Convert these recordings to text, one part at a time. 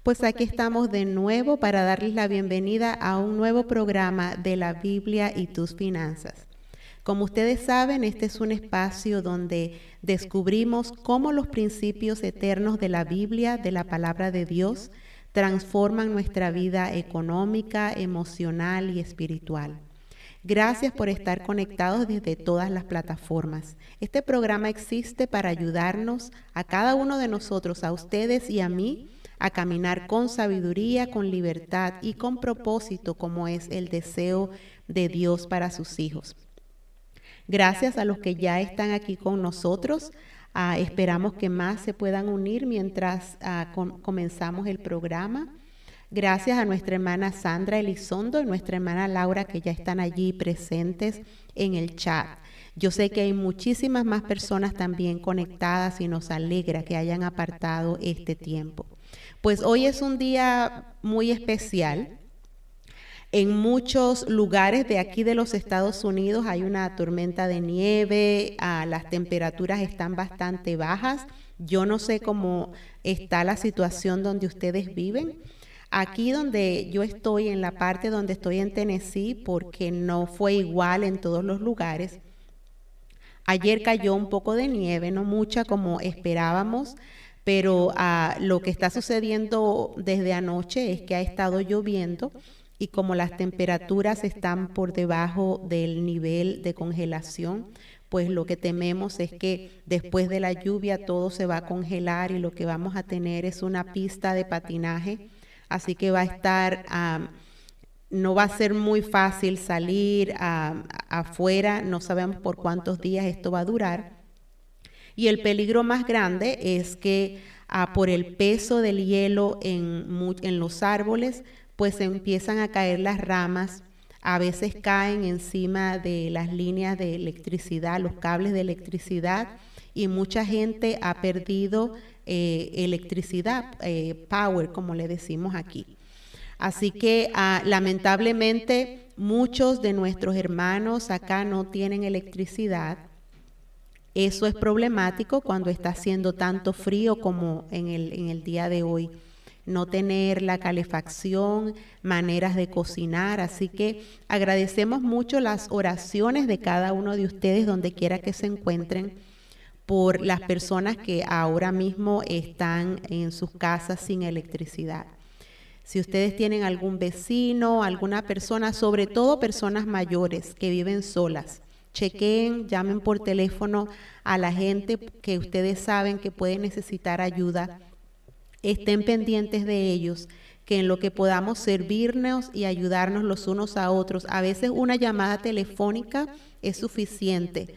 Pues aquí estamos de nuevo para darles la bienvenida a un nuevo programa de la Biblia y tus finanzas. Como ustedes saben, este es un espacio donde descubrimos cómo los principios eternos de la Biblia, de la palabra de Dios, transforman nuestra vida económica, emocional y espiritual. Gracias por estar conectados desde todas las plataformas. Este programa existe para ayudarnos a cada uno de nosotros, a ustedes y a mí, a caminar con sabiduría, con libertad y con propósito, como es el deseo de Dios para sus hijos. Gracias a los que ya están aquí con nosotros. Esperamos que más se puedan unir mientras comenzamos el programa. Gracias a nuestra hermana Sandra Elizondo y nuestra hermana Laura, que ya están allí presentes en el chat. Yo sé que hay muchísimas más personas también conectadas y nos alegra que hayan apartado este tiempo. Pues hoy es un día muy especial. En muchos lugares de aquí de los Estados Unidos hay una tormenta de nieve, las temperaturas están bastante bajas. Yo no sé cómo está la situación donde ustedes viven. Aquí donde yo estoy, en la parte donde estoy en Tennessee, porque no fue igual en todos los lugares. Ayer cayó un poco de nieve, no mucha como esperábamos, pero lo que está sucediendo desde anoche es que ha estado lloviendo y como las temperaturas están por debajo del nivel de congelación, pues lo que tememos es que después de la lluvia todo se va a congelar y lo que vamos a tener es una pista de patinaje. Así que va a estar, no va a ser muy fácil salir afuera, no sabemos por cuántos días esto va a durar. Y el peligro más grande es que por el peso del hielo en los árboles, pues empiezan a caer las ramas, a veces caen encima de las líneas de electricidad, los cables de electricidad, y mucha gente ha perdido electricidad, power, como le decimos aquí. Así que lamentablemente muchos de nuestros hermanos acá no tienen electricidad. Eso es problemático cuando está haciendo tanto frío como en el día de hoy. No tener la calefacción, maneras de cocinar. Así que agradecemos mucho las oraciones de cada uno de ustedes donde quiera que se encuentren, por las personas que ahora mismo están en sus casas sin electricidad. Si ustedes tienen algún vecino, alguna persona, sobre todo personas mayores que viven solas, chequeen, llamen por teléfono a la gente que ustedes saben que puede necesitar ayuda. Estén pendientes de ellos, que en lo que podamos servirnos y ayudarnos los unos a otros. A veces una llamada telefónica es suficiente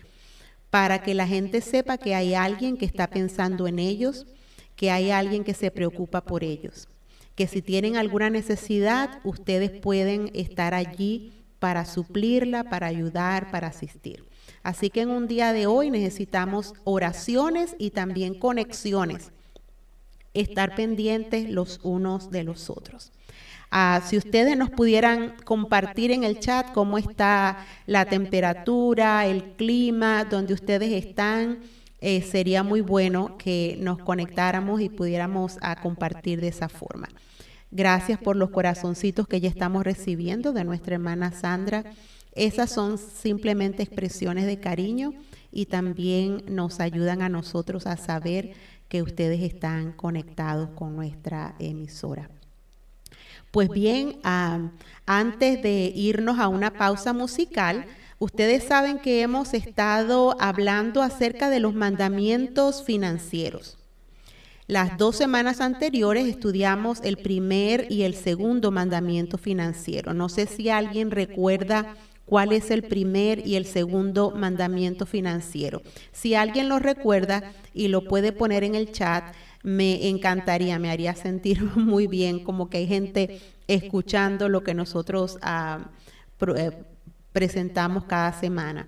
para que la gente sepa que hay alguien que está pensando en ellos, que hay alguien que se preocupa por ellos, que si tienen alguna necesidad, ustedes pueden estar allí para suplirla, para ayudar, para asistir. Así que en un día de hoy necesitamos oraciones y también conexiones, estar pendientes los unos de los otros. Si ustedes nos pudieran compartir en el chat cómo está la temperatura, el clima, donde ustedes están, sería muy bueno que nos conectáramos y pudiéramos compartir de esa forma. Gracias por los corazoncitos que ya estamos recibiendo de nuestra hermana Sandra. Esas son simplemente expresiones de cariño y también nos ayudan a nosotros a saber que ustedes están conectados con nuestra emisora. Pues bien, antes de irnos a una pausa musical, ustedes saben que hemos estado hablando acerca de los mandamientos financieros. Las 2 semanas anteriores estudiamos el primer y el segundo mandamiento financiero. No sé si alguien recuerda cuál es el primer y el segundo mandamiento financiero. Si alguien lo recuerda y lo puede poner en el chat, me encantaría, me haría sentir muy bien, como que hay gente escuchando lo que nosotros presentamos cada semana.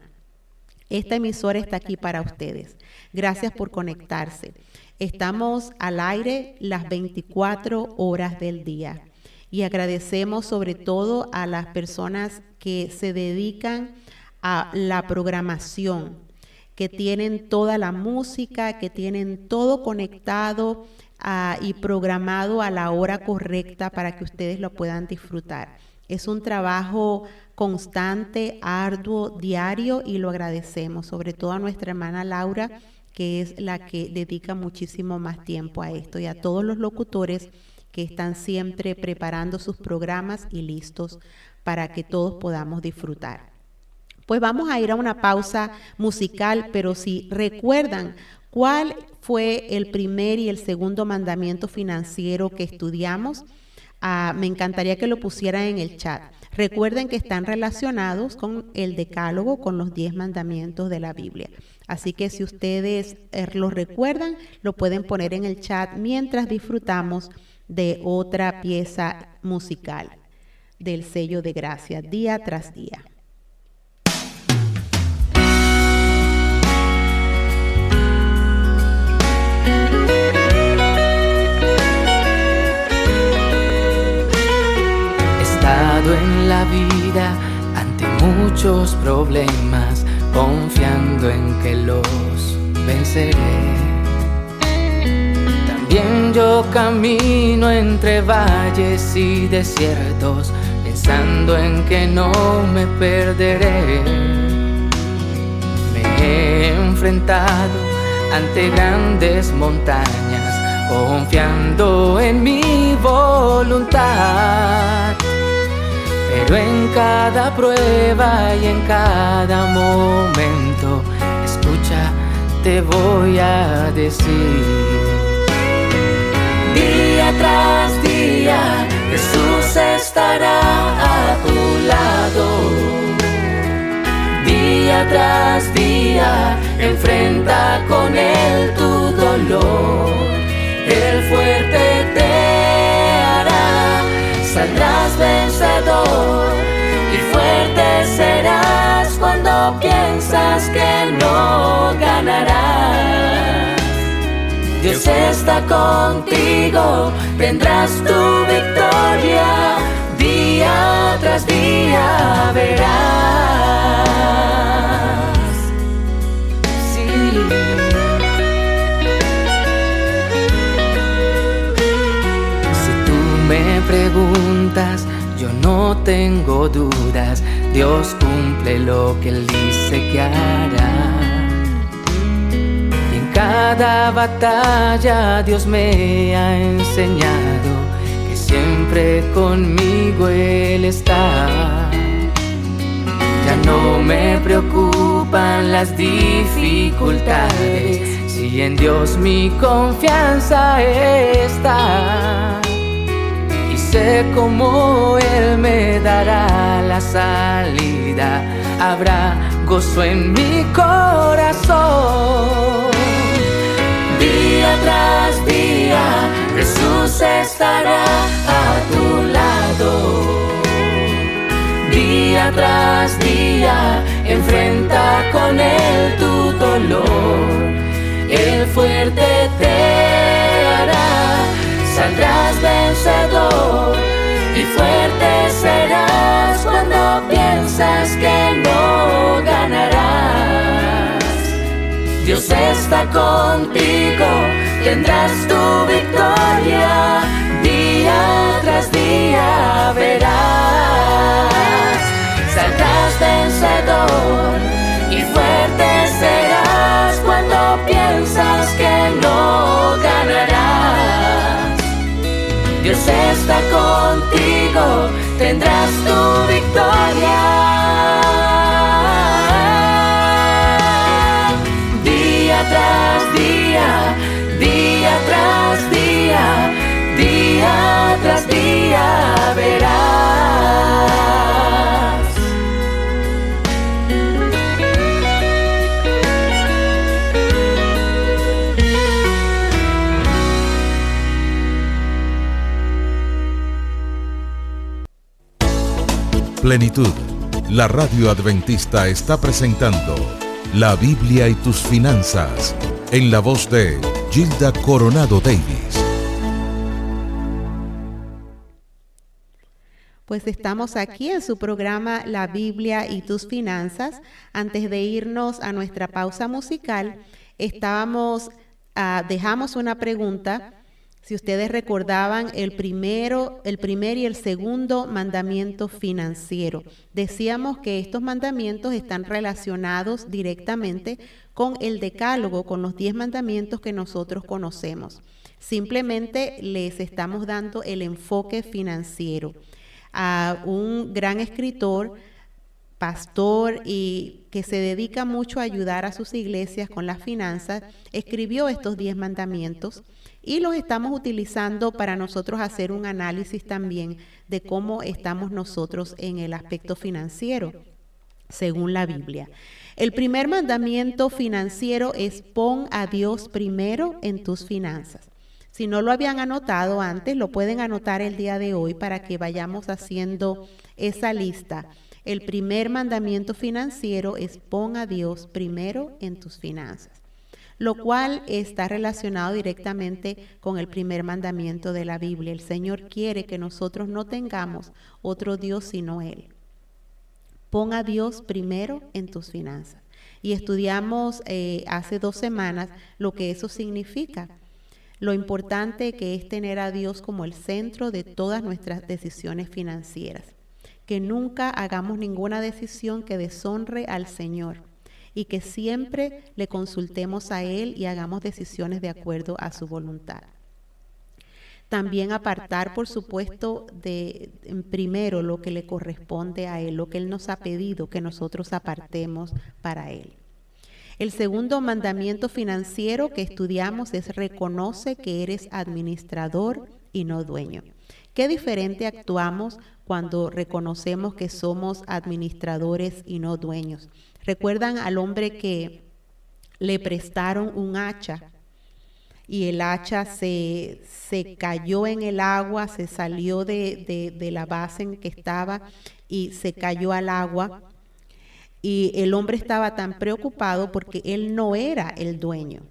Esta emisora está aquí para ustedes. Gracias por conectarse. Estamos al aire las 24 horas del día y agradecemos sobre todo a las personas que se dedican a la programación, que tienen toda la música, que tienen todo conectado y programado a la hora correcta para que ustedes lo puedan disfrutar. Es un trabajo constante, arduo, diario, y lo agradecemos, sobre todo a nuestra hermana Laura, que es la que dedica muchísimo más tiempo a esto, y a todos los locutores que están siempre preparando sus programas y listos para que todos podamos disfrutar. Pues vamos a ir a una pausa musical, pero si recuerdan cuál fue el primer y el segundo mandamiento financiero que estudiamos, me encantaría que lo pusieran en el chat. Recuerden que están relacionados con el decálogo, con los 10 mandamientos de la Biblia. Así que si ustedes lo recuerdan, lo pueden poner en el chat mientras disfrutamos de otra pieza musical del sello de gracia, día tras día. He estado en la vida ante muchos problemas, confiando en que los venceré. También yo camino entre valles y desiertos, pensando en que no me perderé. Me he enfrentado ante grandes montañas, confiando en mi voluntad. Pero en cada prueba y en cada momento, escucha, te voy a decir. Día tras día, Jesús estará a tu lado. Día tras día, enfrenta con Él tu dolor. El fuerte te hará, saldrás vencedor, y fuerte serás cuando piensas que no ganarás. Dios está contigo, tendrás tu victoria, día tras día verás. Sí. Si tú me preguntas, yo no tengo dudas, Dios cumple lo que Él dice que hará. Cada batalla Dios me ha enseñado que siempre conmigo Él está. Ya no me preocupan las dificultades, si en Dios mi confianza está. Y sé cómo Él me dará la salida, habrá gozo en mi corazón. Día tras día, Jesús estará a tu lado. Día tras día, enfrenta con Él tu dolor. El fuerte te hará, saldrás vencedor, y fuerte serás cuando piensas que no ganarás. Dios está contigo, tendrás tu victoria, día tras día verás. Saldrás vencedor, y fuerte serás cuando piensas que no ganarás. Dios está contigo, tendrás tu victoria. Día tras día, día tras día, día tras día verás. Plenitud, la radio adventista está presentando La Biblia y tus finanzas, en la voz de Gilda Coronado Davis. Pues estamos aquí en su programa La Biblia y tus finanzas. Antes de irnos a nuestra pausa musical, dejamos una pregunta Si ustedes recordaban el primer y el segundo mandamiento financiero, decíamos que estos mandamientos están relacionados directamente con el decálogo, con los 10 mandamientos que nosotros conocemos. Simplemente les estamos dando el enfoque financiero. A un gran escritor, pastor y que se dedica mucho a ayudar a sus iglesias con las finanzas, escribió estos 10 mandamientos y los estamos utilizando para nosotros hacer un análisis también de cómo estamos nosotros en el aspecto financiero, según la Biblia. El primer mandamiento financiero es: pon a Dios primero en tus finanzas. Si no lo habían anotado antes, lo pueden anotar el día de hoy para que vayamos haciendo esa lista. El primer mandamiento financiero es: pon a Dios primero en tus finanzas, lo cual está relacionado directamente con el primer mandamiento de la Biblia. El Señor quiere que nosotros no tengamos otro Dios sino Él. Pon a Dios primero en tus finanzas. Y estudiamos hace 2 semanas lo que eso significa. Lo importante que es tener a Dios como el centro de todas nuestras decisiones financieras. Que nunca hagamos ninguna decisión que deshonre al Señor y que siempre le consultemos a Él y hagamos decisiones de acuerdo a su voluntad. También apartar, por supuesto, primero lo que le corresponde a Él, lo que Él nos ha pedido que nosotros apartemos para Él. El segundo mandamiento financiero que estudiamos es: reconoce que eres administrador y no dueño. Qué diferente actuamos cuando reconocemos que somos administradores y no dueños. ¿Recuerdan al hombre que le prestaron un hacha y el hacha se cayó en el agua, se salió de la base en que estaba y se cayó al agua? Y el hombre estaba tan preocupado porque él no era el dueño.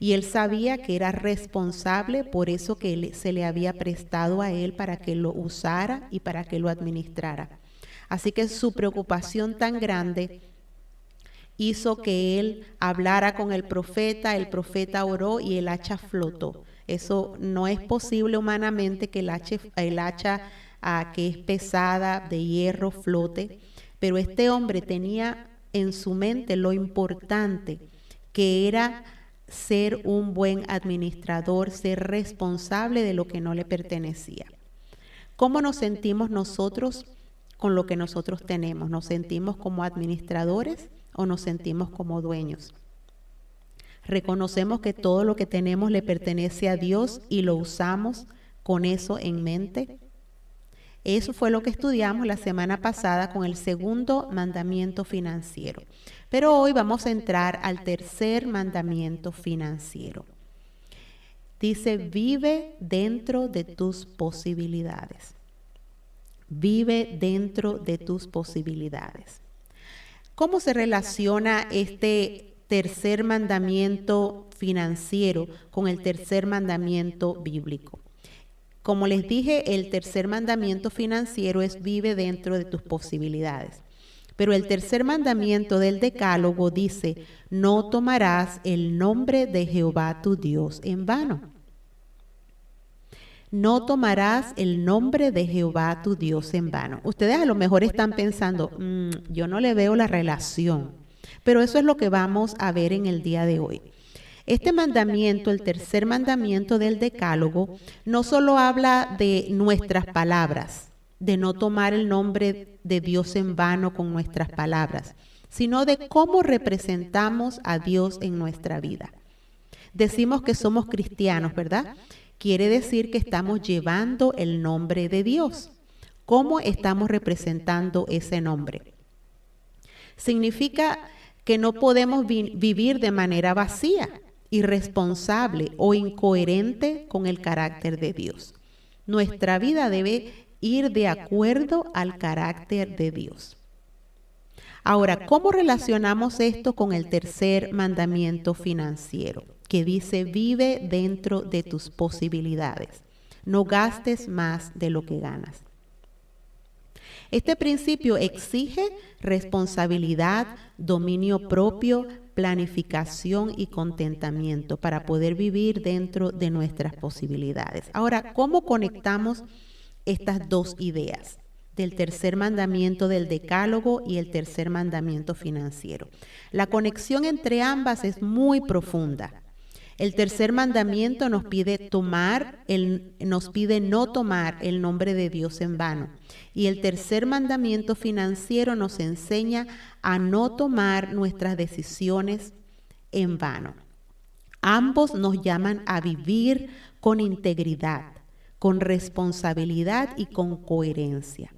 Y él sabía que era responsable por eso que se le había prestado a él para que lo usara y para que lo administrara. Así que su preocupación tan grande hizo que él hablara con el profeta oró y el hacha flotó. Eso no es posible humanamente, que el hacha que es pesada, de hierro, flote. Pero este hombre tenía en su mente lo importante que era ser un buen administrador, ser responsable de lo que no le pertenecía. ¿Cómo nos sentimos nosotros con lo que nosotros tenemos? ¿Nos sentimos como administradores o nos sentimos como dueños? ¿Reconocemos que todo lo que tenemos le pertenece a Dios y lo usamos con eso en mente? Eso fue lo que estudiamos la semana pasada con el segundo mandamiento financiero. Pero hoy vamos a entrar al tercer mandamiento financiero. Dice: vive dentro de tus posibilidades. Vive dentro de tus posibilidades. ¿Cómo se relaciona este tercer mandamiento financiero con el tercer mandamiento bíblico? Como les dije, el tercer mandamiento financiero es: vive dentro de tus posibilidades. Pero el tercer mandamiento del Decálogo dice: no tomarás el nombre de Jehová tu Dios en vano. No tomarás el nombre de Jehová tu Dios en vano. Ustedes a lo mejor están pensando, yo no le veo la relación, pero eso es lo que vamos a ver en el día de hoy. Este mandamiento, el tercer mandamiento del Decálogo, no solo habla de nuestras palabras, de no tomar el nombre de Dios en vano con nuestras palabras, sino de cómo representamos a Dios en nuestra vida. Decimos que somos cristianos, ¿verdad? Quiere decir que estamos llevando el nombre de Dios. ¿Cómo estamos representando ese nombre? Significa que no podemos vivir de manera vacía, irresponsable o incoherente con el carácter de Dios. Nuestra vida debe ir de acuerdo al carácter de Dios. Ahora, ¿cómo relacionamos esto con el tercer mandamiento financiero? Que dice: vive dentro de tus posibilidades. No gastes más de lo que ganas. Este principio exige responsabilidad, dominio propio, planificación y contentamiento para poder vivir dentro de nuestras posibilidades. Ahora, ¿cómo conectamos estas dos ideas? Del tercer mandamiento del Decálogo y el tercer mandamiento financiero. La conexión entre ambas es muy profunda. El tercer mandamiento nos pide no tomar el nombre de Dios en vano. Y el tercer mandamiento financiero nos enseña a no tomar nuestras decisiones en vano. Ambos nos llaman a vivir con integridad, con responsabilidad y con coherencia.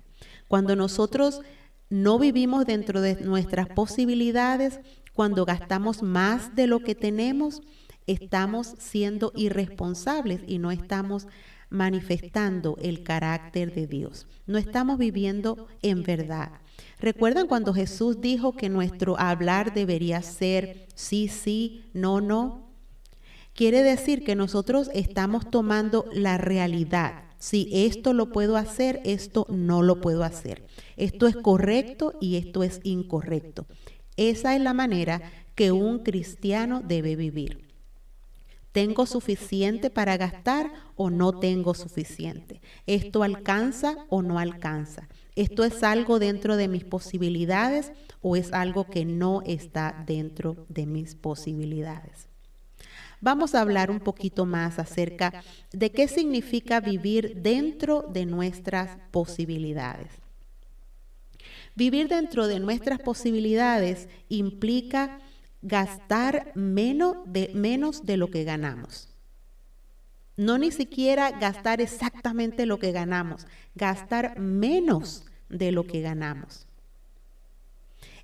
Cuando nosotros no vivimos dentro de nuestras posibilidades, cuando gastamos más de lo que tenemos, estamos siendo irresponsables y no estamos manifestando el carácter de Dios. No estamos viviendo en verdad. ¿Recuerdan cuando Jesús dijo que nuestro hablar debería ser sí, sí, no, no? Quiere decir que nosotros estamos tomando la realidad. Si esto lo puedo hacer, esto no lo puedo hacer. Esto es correcto y esto es incorrecto. Esa es la manera que un cristiano debe vivir. ¿Tengo suficiente para gastar o no tengo suficiente? ¿Esto alcanza o no alcanza? ¿Esto es algo dentro de mis posibilidades o es algo que no está dentro de mis posibilidades? Vamos a hablar un poquito más acerca de qué significa vivir dentro de nuestras posibilidades. Vivir dentro de nuestras posibilidades implica gastar menos de lo que ganamos. No ni siquiera gastar exactamente lo que ganamos, gastar menos de lo que ganamos.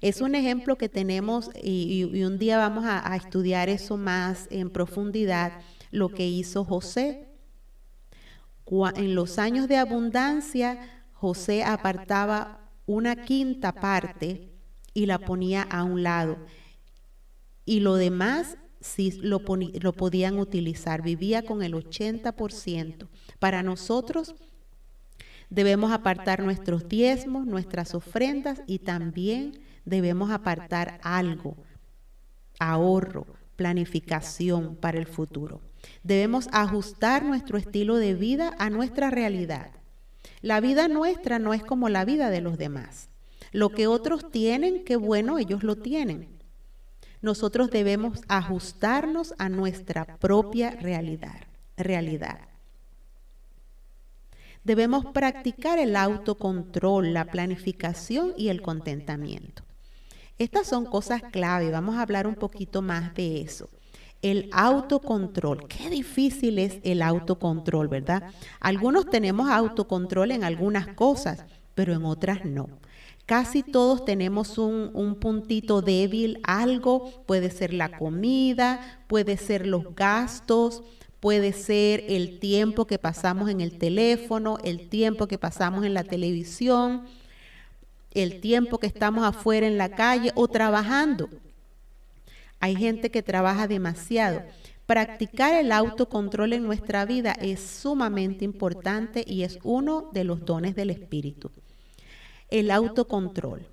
Es un ejemplo que tenemos y un día vamos a estudiar eso más en profundidad, lo que hizo José. En los años de abundancia, José apartaba una quinta parte y la ponía a un lado. Y lo demás sí lo podían utilizar, vivía con el 80%. Para nosotros debemos apartar nuestros diezmos, nuestras ofrendas y también debemos apartar algo, ahorro, planificación para el futuro. Debemos ajustar nuestro estilo de vida a nuestra realidad. La vida nuestra no es como la vida de los demás. Lo que otros tienen, qué bueno, ellos lo tienen. Nosotros debemos ajustarnos a nuestra propia realidad. Debemos practicar el autocontrol, la planificación y el contentamiento. Estas son cosas clave, vamos a hablar un poquito más de eso. El autocontrol, qué difícil es el autocontrol, ¿verdad? Algunos tenemos autocontrol en algunas cosas, pero en otras no. Casi todos tenemos un puntito débil, algo, puede ser la comida, puede ser los gastos, puede ser el tiempo que pasamos en el teléfono, el tiempo que pasamos en la televisión, el tiempo que estamos afuera en la calle o trabajando. Hay gente que trabaja demasiado. Practicar el autocontrol en nuestra vida es sumamente importante y es uno de los dones del Espíritu. El autocontrol.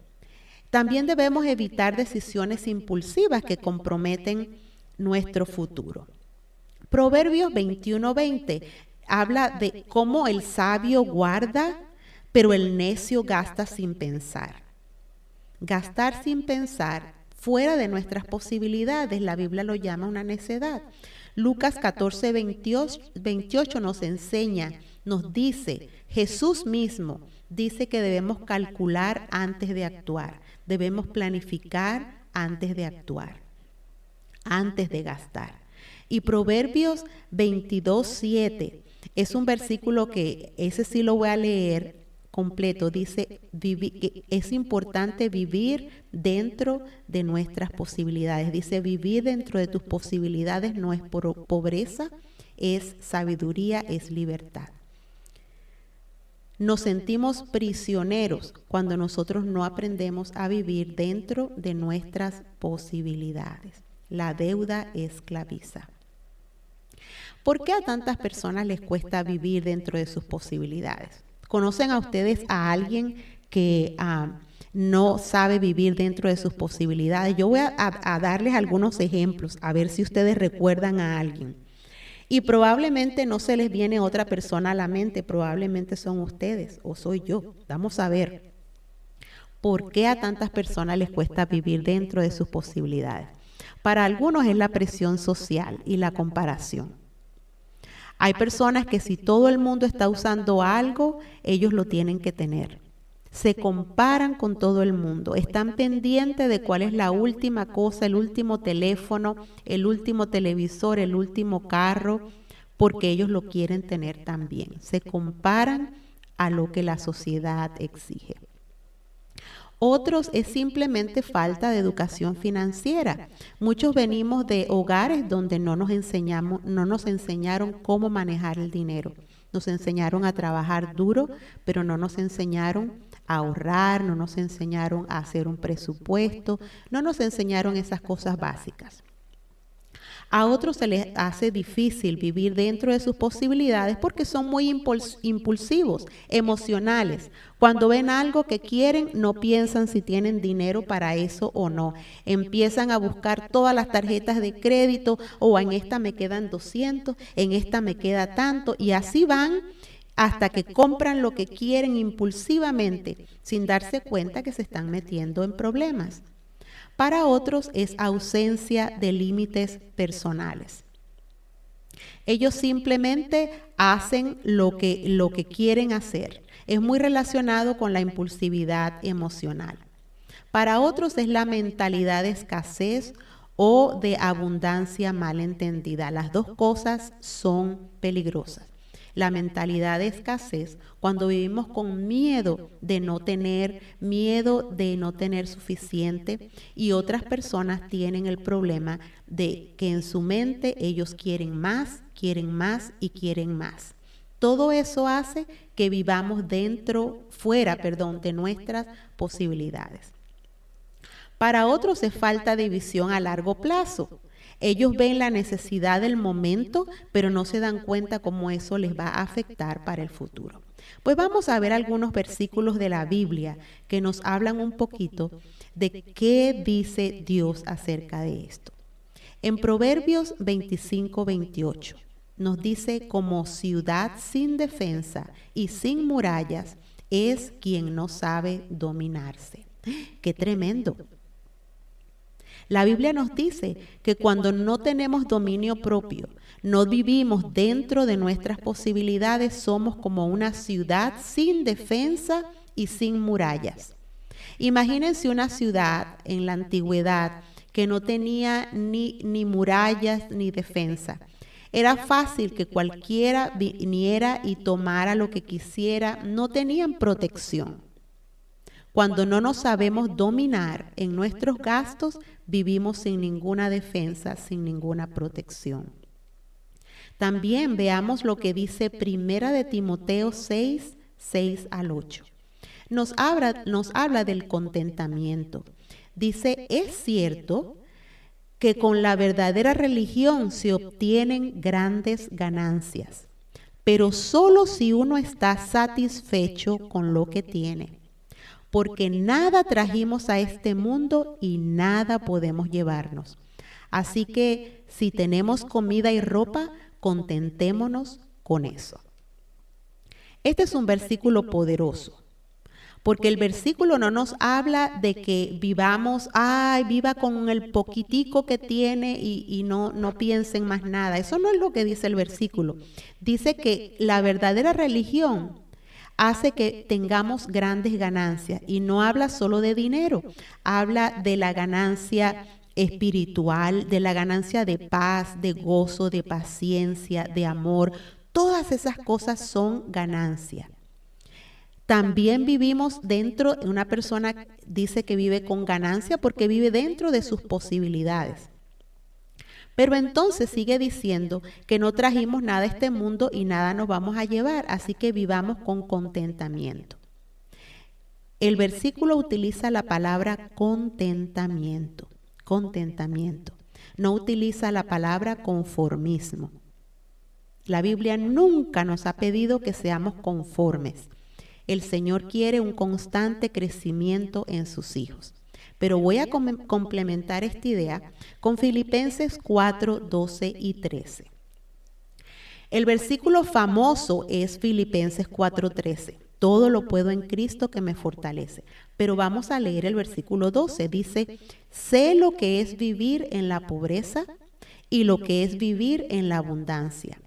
También debemos evitar decisiones impulsivas que comprometen nuestro futuro. Proverbios 21:20 habla de cómo el sabio guarda, pero el necio gasta sin pensar. Gastar sin pensar, fuera de nuestras posibilidades, la Biblia lo llama una necedad. Lucas 14:28 nos enseña, nos dice, Jesús mismo dice que debemos calcular antes de actuar, debemos planificar antes de actuar, antes de gastar. Y Proverbios 22:7 es un versículo que ese sí lo voy a leer completo. Dice que es importante vivir dentro de nuestras posibilidades. Dice, vivir dentro de tus posibilidades no es pobreza, es sabiduría, es libertad. Nos sentimos prisioneros cuando nosotros no aprendemos a vivir dentro de nuestras posibilidades. La deuda esclaviza. ¿Por qué a tantas personas les cuesta vivir dentro de sus posibilidades? ¿Conocen a ustedes a alguien que no sabe vivir dentro de sus posibilidades. Yo voy a darles algunos ejemplos, a ver si ustedes recuerdan a alguien. Y probablemente no se les viene otra persona a la mente, probablemente son ustedes o soy yo. Vamos a ver por qué a tantas personas les cuesta vivir dentro de sus posibilidades. Para algunos es la presión social y la comparación. Hay personas que si todo el mundo está usando algo, ellos lo tienen que tener. Se comparan con todo el mundo, están pendientes de cuál es la última cosa, el último teléfono, el último televisor, el último carro, porque ellos lo quieren tener también. Se comparan a lo que la sociedad exige. Otros es simplemente falta de educación financiera. Muchos venimos de hogares donde no nos enseñaron cómo manejar el dinero. Nos enseñaron a trabajar duro, pero no nos enseñaron a ahorrar, no nos enseñaron a hacer un presupuesto, no nos enseñaron esas cosas básicas. A otros se les hace difícil vivir dentro de sus posibilidades porque son muy impulsivos, emocionales. Cuando ven algo que quieren, no piensan si tienen dinero para eso o no. Empiezan a buscar todas las tarjetas de crédito, o en esta me quedan 200, en esta me queda tanto, y así van hasta que compran lo que quieren impulsivamente, sin darse cuenta que se están metiendo en problemas. Para otros es ausencia de límites personales. Ellos simplemente hacen lo que quieren hacer. Es muy relacionado con la impulsividad emocional. Para otros es la mentalidad de escasez o de abundancia malentendida. Las dos cosas son peligrosas. La mentalidad de escasez, cuando vivimos con miedo de no tener suficiente, y otras personas tienen el problema de que en su mente ellos quieren más y quieren más. Todo eso hace que vivamos fuera de nuestras posibilidades. Para otros es falta de visión a largo plazo. Ellos ven la necesidad del momento, pero no se dan cuenta cómo eso les va a afectar para el futuro. Pues vamos a ver algunos versículos de la Biblia que nos hablan un poquito de qué dice Dios acerca de esto. En Proverbios 25-28 nos dice: como ciudad sin defensa y sin murallas es quien no sabe dominarse. ¡Qué tremendo! La Biblia nos dice que cuando no tenemos dominio propio, no vivimos dentro de nuestras posibilidades, somos como una ciudad sin defensa y sin murallas. Imagínense una ciudad en la antigüedad que no tenía ni murallas ni defensa. Era fácil que cualquiera viniera y tomara lo que quisiera, no tenían protección. Cuando no nos sabemos dominar en nuestros gastos, vivimos sin ninguna defensa, sin ninguna protección. También veamos lo que dice Primera de Timoteo 6, 6 al 8. Nos habla del contentamiento. Dice: es cierto que con la verdadera religión se obtienen grandes ganancias, pero solo si uno está satisfecho con lo que tiene. Porque nada trajimos a este mundo y nada podemos llevarnos. Así que si tenemos comida y ropa, contentémonos con eso. Este es un versículo poderoso, porque el versículo no nos habla de que viva con el poquitico que tiene y no piense en más nada. Eso no es lo que dice el versículo. Dice que la verdadera religión hace que tengamos grandes ganancias, y no habla solo de dinero, habla de la ganancia espiritual, de la ganancia de paz, de gozo, de paciencia, de amor. Todas esas cosas son ganancia. También vivimos dentro, una persona dice que vive con ganancia porque vive dentro de sus posibilidades. Pero entonces sigue diciendo que no trajimos nada a este mundo y nada nos vamos a llevar, así que vivamos con contentamiento. El versículo utiliza la palabra contentamiento. No utiliza la palabra conformismo. La Biblia nunca nos ha pedido que seamos conformes. El Señor quiere un constante crecimiento en sus hijos. Pero voy a complementar esta idea con Filipenses 4, 12 y 13. El versículo famoso es Filipenses 4:13. Todo lo puedo en Cristo que me fortalece. Pero vamos a leer el versículo 12. Dice, sé lo que es vivir en la pobreza y lo que es vivir en la abundancia.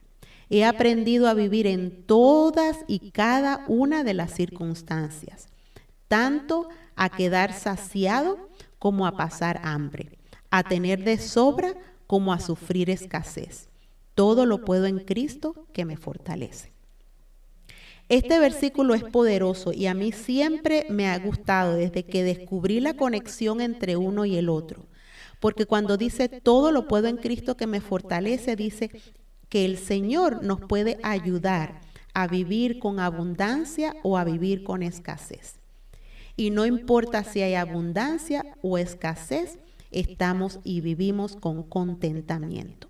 He aprendido a vivir en todas y cada una de las circunstancias, tanto a quedar saciado como a pasar hambre, a tener de sobra como a sufrir escasez. Todo lo puedo en Cristo que me fortalece. Este versículo es poderoso y a mí siempre me ha gustado desde que descubrí la conexión entre uno y el otro. Porque cuando dice todo lo puedo en Cristo que me fortalece, dice que el Señor nos puede ayudar a vivir con abundancia o a vivir con escasez. Y no importa si hay abundancia o escasez, estamos y vivimos con contentamiento.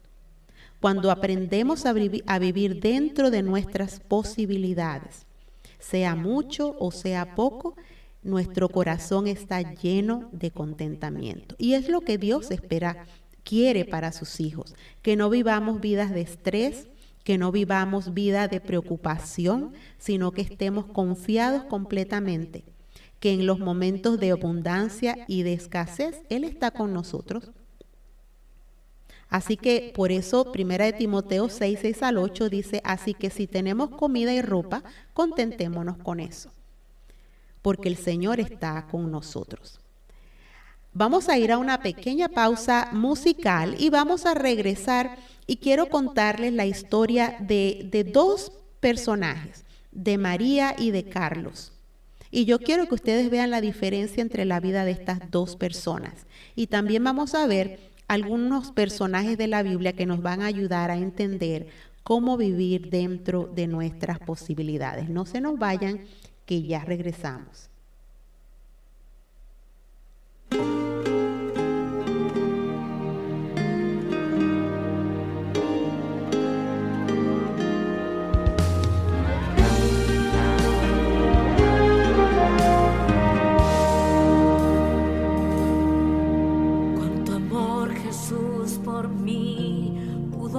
Cuando aprendemos a vivir dentro de nuestras posibilidades, sea mucho o sea poco, nuestro corazón está lleno de contentamiento. Y es lo que Dios quiere para sus hijos, que no vivamos vidas de estrés, que no vivamos vida de preocupación, sino que estemos confiados completamente, que en los momentos de abundancia y de escasez, Él está con nosotros. Así que por eso 1 Timoteo 6, 6 al 8 dice, así que si tenemos comida y ropa, contentémonos con eso, porque el Señor está con nosotros. Vamos a ir a una pequeña pausa musical y vamos a regresar y quiero contarles la historia de dos personajes, de María y de Carlos. Y yo quiero que ustedes vean la diferencia entre la vida de estas dos personas. Y también vamos a ver algunos personajes de la Biblia que nos van a ayudar a entender cómo vivir dentro de nuestras posibilidades. No se nos vayan, que ya regresamos.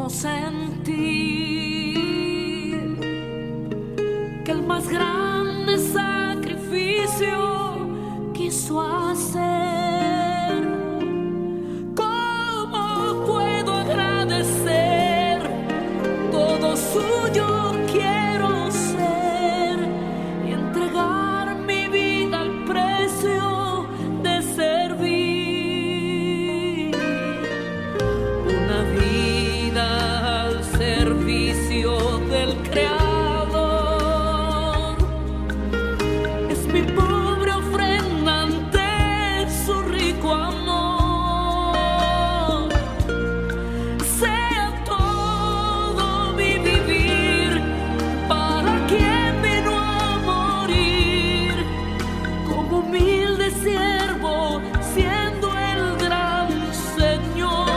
Sentir que el más grande sacrificio quiso hacer. ¿Cómo puedo agradecer? Todo suyo quiero ser y entregar mi vida al precio de servir. Una vida al servicio del Creador es mi pobre ofrenda ante su rico amor. Sea todo mi vivir para quien vino a morir, como humilde siervo siendo el gran Señor.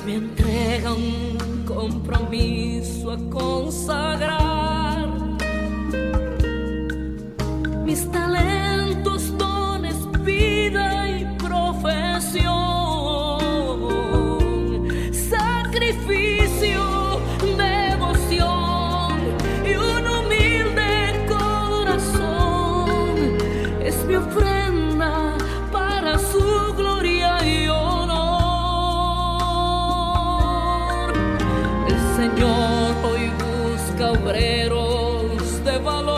Me entrega un compromiso a consagrar mis talentos, dones, vida y profesión, sacrificio, devoción y un humilde corazón. Es mi ofrenda para su gloria y honor. Señor hoy busca obreros de valor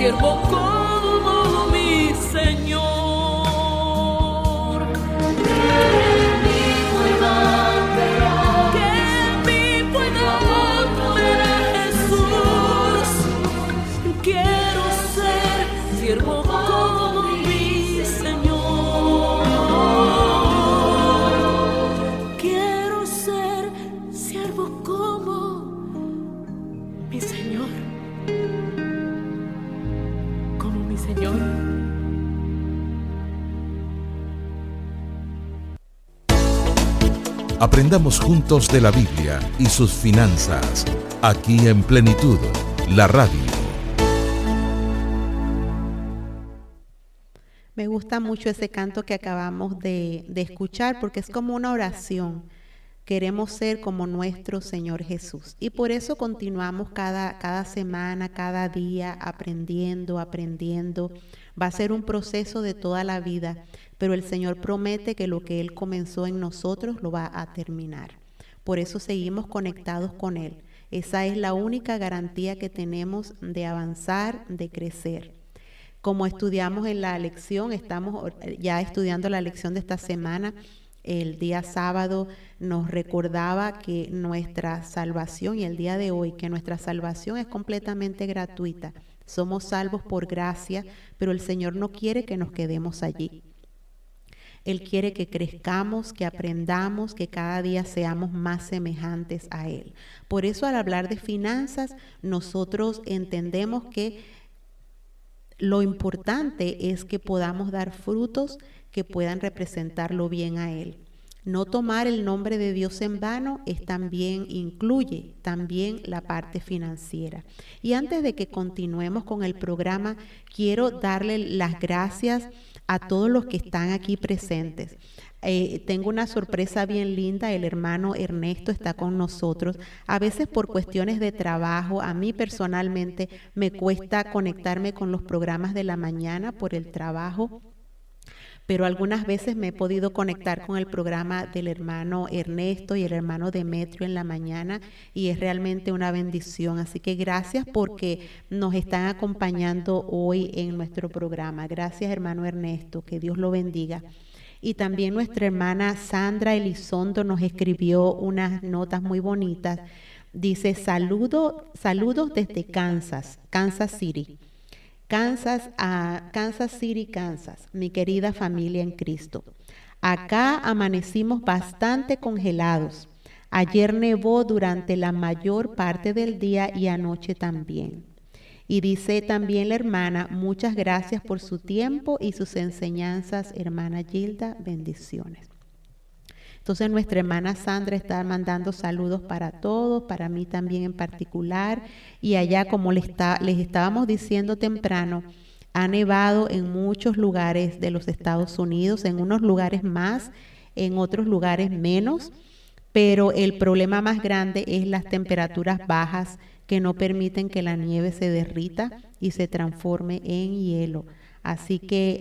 siervo como mi Señor. Siervo como mi Señor, quiero ser siervo como mi Señor, como mi Señor. Aprendamos juntos de la Biblia y sus finanzas, aquí en Plenitud, la radio. Me gusta mucho ese canto que acabamos de escuchar porque es como una oración. Queremos ser como nuestro Señor Jesús. Y por eso continuamos cada semana, cada día, aprendiendo. Va a ser un proceso de toda la vida, pero el Señor promete que lo que Él comenzó en nosotros lo va a terminar. Por eso seguimos conectados con Él. Esa es la única garantía que tenemos de avanzar, de crecer. Como estudiamos en la lección, estamos ya estudiando la lección de esta semana. El día sábado nos recordaba que nuestra salvación, y el día de hoy, que nuestra salvación es completamente gratuita. Somos salvos por gracia, pero el Señor no quiere que nos quedemos allí. Él quiere que crezcamos, que aprendamos, que cada día seamos más semejantes a Él. Por eso, al hablar de finanzas, nosotros entendemos que lo importante es que podamos dar frutos que puedan representarlo bien a Él. No tomar el nombre de Dios en vano incluye también la parte financiera. Y antes de que continuemos con el programa, quiero darle las gracias a todos los que están aquí presentes. Tengo una sorpresa bien linda, el hermano Ernesto está con nosotros. A veces por cuestiones de trabajo, a mí personalmente me cuesta conectarme con los programas de la mañana por el trabajo, pero algunas veces me he podido conectar con el programa del hermano Ernesto y el hermano Demetrio en la mañana y es realmente una bendición. Así que gracias porque nos están acompañando hoy en nuestro programa. Gracias, hermano Ernesto, que Dios lo bendiga. Y también nuestra hermana Sandra Elizondo nos escribió unas notas muy bonitas. Dice, saludos desde Kansas City. Kansas City, Kansas, mi querida familia en Cristo. Acá amanecimos bastante congelados. Ayer nevó durante la mayor parte del día y anoche también. Y dice también la hermana, muchas gracias por su tiempo y sus enseñanzas, hermana Gilda, bendiciones. Entonces nuestra hermana Sandra está mandando saludos para todos, para mí también en particular. Y allá, como les estábamos diciendo temprano, ha nevado en muchos lugares de los Estados Unidos, en unos lugares más, en otros lugares menos. Pero el problema más grande es las temperaturas bajas que no permiten que la nieve se derrita y se transforme en hielo. Así que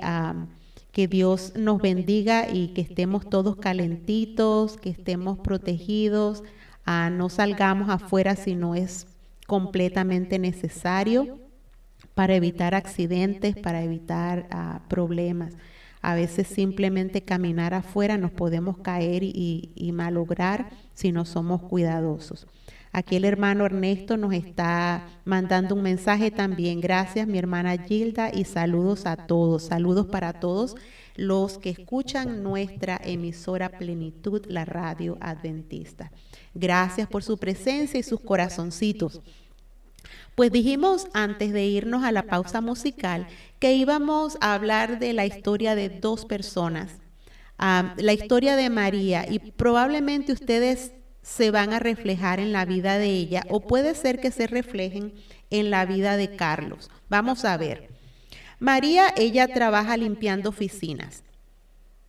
Dios nos bendiga y que estemos todos calentitos, que estemos protegidos, no salgamos afuera si no es completamente necesario para evitar accidentes, para evitar problemas. A veces simplemente caminar afuera nos podemos caer y malograr si no somos cuidadosos. Aquí el hermano Ernesto nos está mandando un mensaje también. Gracias, mi hermana Gilda, y saludos a todos. Saludos para todos los que escuchan nuestra emisora Plenitud, la radio adventista. Gracias por su presencia y sus corazoncitos. Pues dijimos antes de irnos a la pausa musical que íbamos a hablar de la historia de dos personas, la historia de María, y probablemente ustedes se van a reflejar en la vida de ella o puede ser que se reflejen en la vida de Carlos. Vamos a ver. María, ella trabaja limpiando oficinas.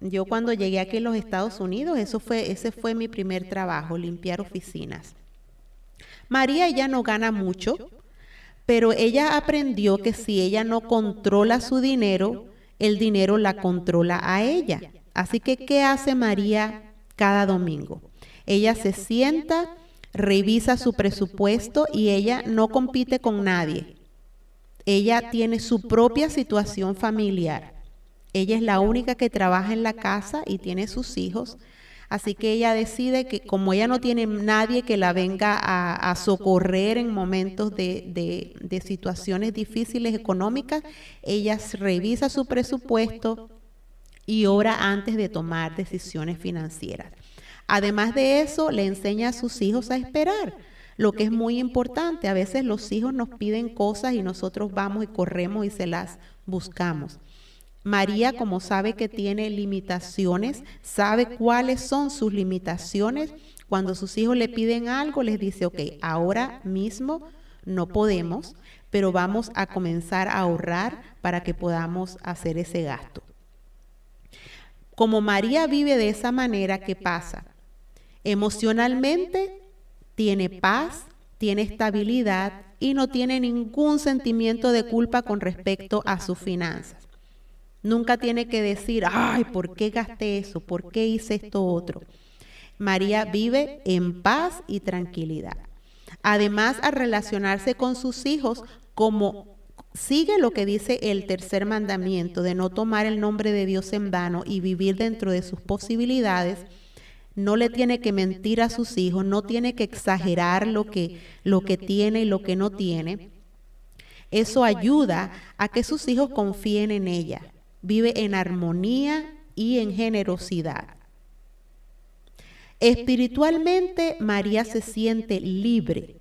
Yo cuando llegué aquí en los Estados Unidos, ese fue mi primer trabajo, limpiar oficinas. María, ella no gana mucho, pero ella aprendió que si ella no controla su dinero, el dinero la controla a ella. Así que, ¿qué hace María cada domingo? Ella se sienta, revisa su presupuesto y ella no compite con nadie. Ella tiene su propia situación familiar. Ella es la única que trabaja en la casa y tiene sus hijos. Así que ella decide que como ella no tiene nadie que la venga a socorrer en momentos de situaciones difíciles económicas, ella revisa su presupuesto y ora antes de tomar decisiones financieras. Además de eso, le enseña a sus hijos a esperar, lo que es muy importante. A veces los hijos nos piden cosas y nosotros vamos y corremos y se las buscamos. María, como sabe que tiene limitaciones, sabe cuáles son sus limitaciones. Cuando sus hijos le piden algo, les dice, ok, ahora mismo no podemos, pero vamos a comenzar a ahorrar para que podamos hacer ese gasto. Como María vive de esa manera, ¿qué pasa? Emocionalmente tiene paz, tiene estabilidad y no tiene ningún sentimiento de culpa con respecto a sus finanzas. Nunca tiene que decir, ay, ¿por qué gasté eso? ¿Por qué hice esto otro? María vive en paz y tranquilidad. Además, al relacionarse con sus hijos, como sigue lo que dice el tercer mandamiento de no tomar el nombre de Dios en vano y vivir dentro de sus posibilidades, no le tiene que mentir a sus hijos, no tiene que exagerar lo que tiene y lo que no tiene. Eso ayuda a que sus hijos confíen en ella. Vive en armonía y en generosidad. Espiritualmente, María se siente libre.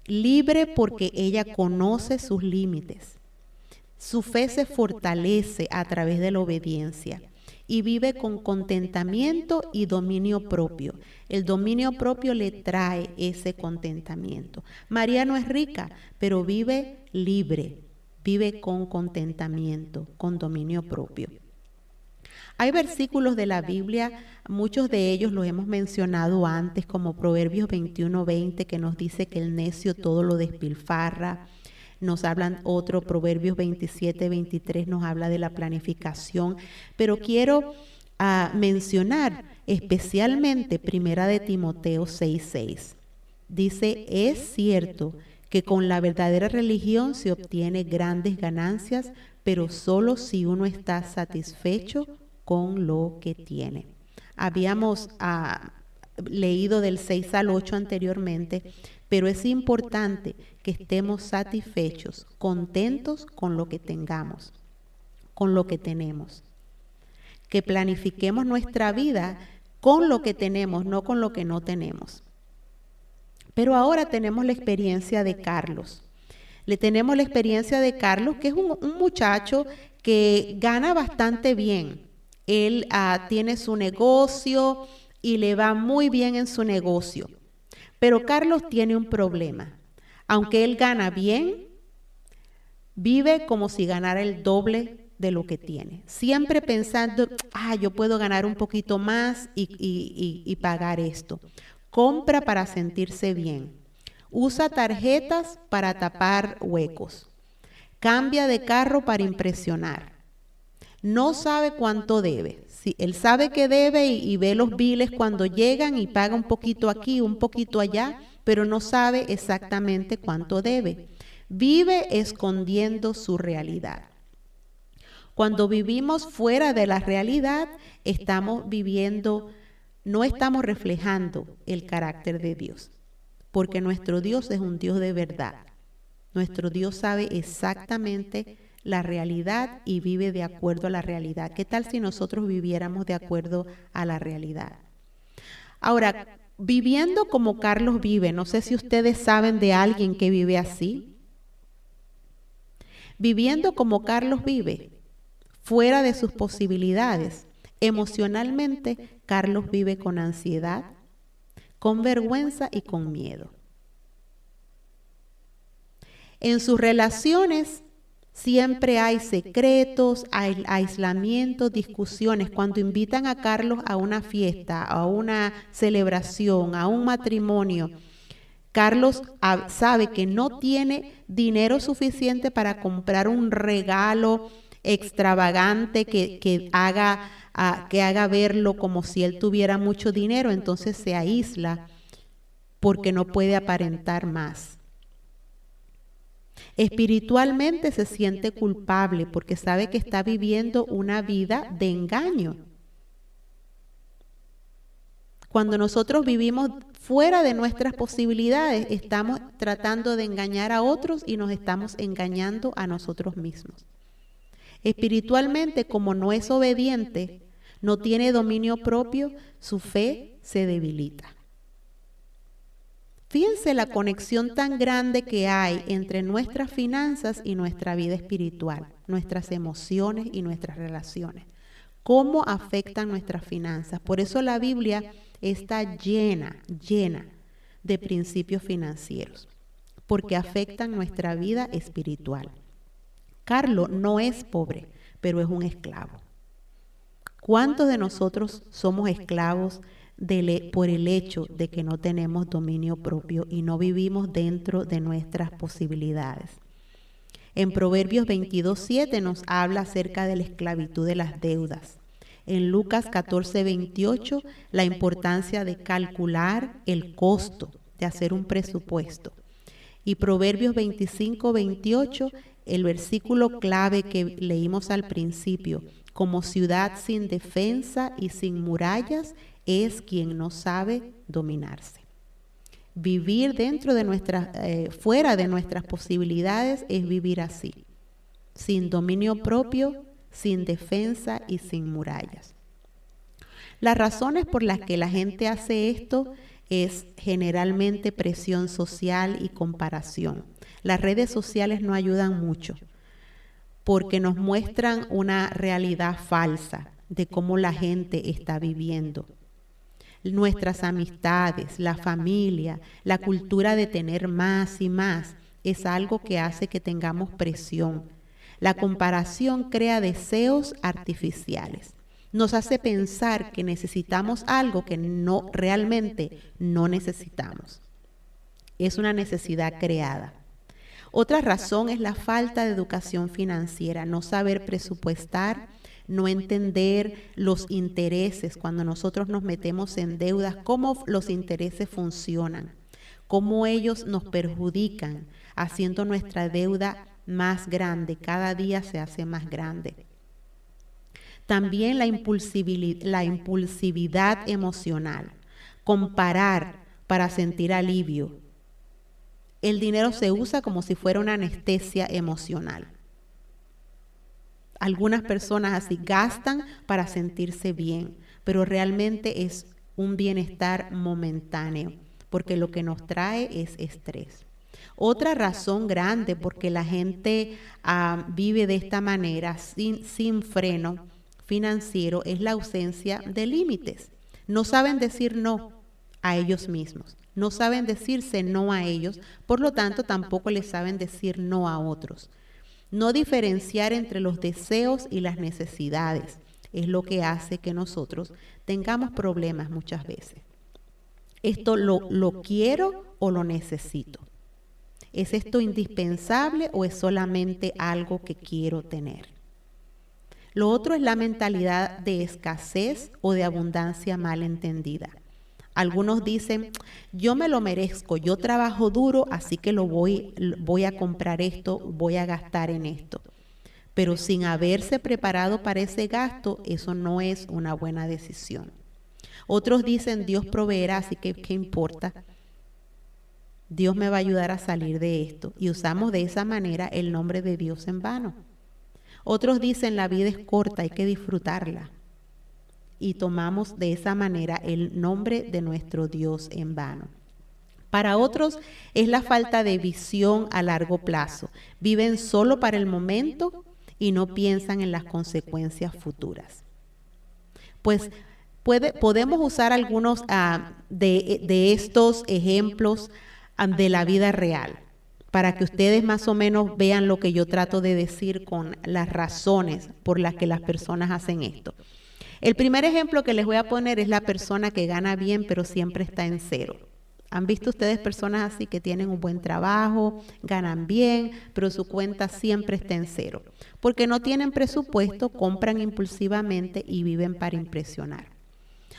Libre porque ella conoce sus límites. Su fe se fortalece a través de la obediencia y vive con contentamiento y dominio propio. El dominio propio le trae ese contentamiento. María no es rica, pero vive libre, vive con contentamiento, con dominio propio. Hay versículos de la Biblia, muchos de ellos los hemos mencionado antes, como Proverbios 21:20, que nos dice que el necio todo lo despilfarra. Nos hablan otro, Proverbios 27:23, nos habla de la planificación. Pero quiero mencionar especialmente Primera de Timoteo 6:6. Dice, es cierto que con la verdadera religión se obtiene grandes ganancias, pero solo si uno está satisfecho con lo que tiene. Habíamos leído del 6 al 8 anteriormente, pero es importante que estemos satisfechos, contentos con lo que tengamos, con lo que tenemos. Que planifiquemos nuestra vida con lo que tenemos, no con lo que no tenemos. Pero ahora tenemos la experiencia de Carlos. Le tenemos la experiencia de Carlos, que es un muchacho que gana bastante bien. Él tiene su negocio y le va muy bien en su negocio. Pero Carlos tiene un problema. Aunque él gana bien, vive como si ganara el doble de lo que tiene. Siempre pensando, yo puedo ganar un poquito más y pagar esto. Compra para sentirse bien. Usa tarjetas para tapar huecos. Cambia de carro para impresionar. No sabe cuánto debe. Sí, él sabe que debe y ve los biles cuando llegan y paga un poquito aquí, un poquito allá, pero no sabe exactamente cuánto debe. Vive escondiendo su realidad. Cuando vivimos fuera de la realidad, no estamos reflejando el carácter de Dios, porque nuestro Dios es un Dios de verdad. Nuestro Dios sabe exactamente la realidad y vive de acuerdo a la realidad. ¿Qué tal si nosotros viviéramos de acuerdo a la realidad? Ahora, viviendo como Carlos vive, no sé si ustedes saben de alguien que vive así. Viviendo como Carlos vive, fuera de sus posibilidades, emocionalmente, Carlos vive con ansiedad, con vergüenza y con miedo. En sus relaciones siempre hay secretos, hay aislamientos, discusiones. Cuando invitan a Carlos a una fiesta, a una celebración, a un matrimonio, Carlos sabe que no tiene dinero suficiente para comprar un regalo extravagante que haga verlo como si él tuviera mucho dinero, entonces se aísla porque no puede aparentar más. Espiritualmente se siente culpable porque sabe que está viviendo una vida de engaño. Cuando nosotros vivimos fuera de nuestras posibilidades, estamos tratando de engañar a otros y nos estamos engañando a nosotros mismos. Espiritualmente, como no es obediente, no tiene dominio propio, su fe se debilita. Fíjense la conexión tan grande que hay entre nuestras finanzas y nuestra vida espiritual, nuestras emociones y nuestras relaciones. ¿Cómo afectan nuestras finanzas? Por eso la Biblia está llena de principios financieros, porque afectan nuestra vida espiritual. Carlos no es pobre, pero es un esclavo. ¿Cuántos de nosotros somos esclavos por el hecho de que no tenemos dominio propio y no vivimos dentro de nuestras posibilidades? En Proverbios 22:7 nos habla acerca de la esclavitud de las deudas. En Lucas 14:28, la importancia de calcular el costo, de hacer un presupuesto. Y Proverbios 25:28, el versículo clave que leímos al principio, como ciudad sin defensa y sin murallas es quien no sabe dominarse. Vivir fuera de nuestras posibilidades es vivir así, sin dominio propio, sin defensa y sin murallas. Las razones por las que la gente hace esto es generalmente presión social y comparación. Las redes sociales no ayudan mucho porque nos muestran una realidad falsa de cómo la gente está viviendo. Nuestras amistades, la familia, la cultura de tener más y más es algo que hace que tengamos presión. La comparación crea deseos artificiales. Nos hace pensar que necesitamos algo que realmente no necesitamos. Es una necesidad creada. Otra razón es la falta de educación financiera, no saber presupuestar, no entender los intereses cuando nosotros nos metemos en deudas, cómo los intereses funcionan, cómo ellos nos perjudican, haciendo nuestra deuda más grande, cada día se hace más grande. También la impulsividad emocional, comparar para sentir alivio. El dinero se usa como si fuera una anestesia emocional. Algunas personas así gastan para sentirse bien, pero realmente es un bienestar momentáneo, porque lo que nos trae es estrés. Otra razón grande porque la gente vive de esta manera, sin freno financiero, es la ausencia de límites. No saben decir no a ellos mismos, no saben decirse no a ellos, por lo tanto tampoco les saben decir no a otros. No diferenciar entre los deseos y las necesidades es lo que hace que nosotros tengamos problemas muchas veces. ¿Esto lo quiero o lo necesito? ¿Es esto indispensable o es solamente algo que quiero tener? Lo otro es la mentalidad de escasez o de abundancia mal entendida. Algunos dicen, yo me lo merezco, yo trabajo duro, así que voy a comprar esto, voy a gastar en esto. Pero sin haberse preparado para ese gasto, eso no es una buena decisión. Otros dicen, Dios proveerá, así que ¿qué importa? Dios me va a ayudar a salir de esto. Y usamos de esa manera el nombre de Dios en vano. Otros dicen, la vida es corta, hay que disfrutarla. Y tomamos de esa manera el nombre de nuestro Dios en vano. Para otros es la falta de visión a largo plazo. Viven solo para el momento y no piensan en las consecuencias futuras. Pues podemos usar algunos de estos ejemplos de la vida real para que ustedes más o menos vean lo que yo trato de decir con las razones por las que las personas hacen esto. El primer ejemplo que les voy a poner es la persona que gana bien pero siempre está en cero. ¿Han visto ustedes personas así que tienen un buen trabajo, ganan bien, pero su cuenta siempre está en cero? Porque no tienen presupuesto, compran impulsivamente y viven para impresionar.